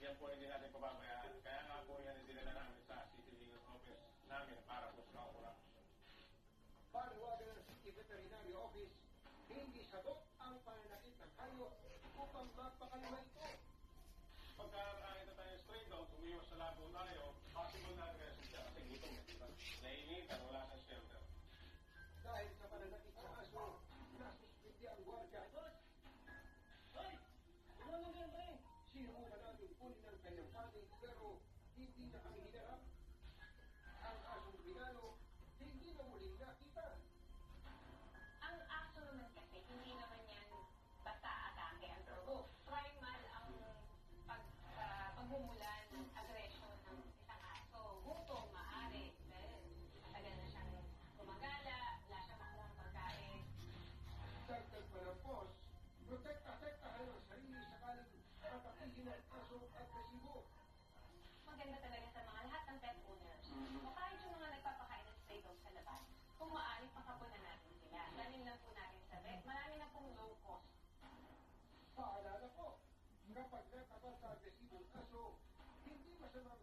yan po hindi natin pababayaan. Kaya nga po yan dinala namin sa City Legal Office namin para po sa kakurang. Panawagan ng City Veterinary Office, hindi sagot ang pananakit ng hayop upang mapakalimay ito. Pagka nakita tayo straight dog, umiwas sa labo tayo, possible na aggressive siya kasi gutom niya. Diba? Naiinitan, wala sa shelter. Dahil sa pananakit sa aso, nasuspindi ang gwardiya. Ay! Ano nangyari ba eh? Sinubukan natin kunin ang kanyang panig pero hindi na kami hinarap. Ang asong binalo, hindi na muling nakita. Ang aso naman kasi, hindi naman yan basta atake ang turbo. Primal ang paghumulan ng aggression ng isang aso. Gutom, maaari. Dahil matagal na siyang gumagala, wala siyang makuha ng pagkain. Dagdag pa ng boss, protektahan ang sarili sakaling mapakingin ang aso at kasibo. Maganda talaga sa mga lahat ng pet owners. O kahit yung mga nagpapakain ng stray dogs sa labas, kung maaari, pakapunan natin sila. Daling lang po natin sa vet. Marami na pong low cost. Paalala po, kapag natapat sa agresibong aso, hindi masamang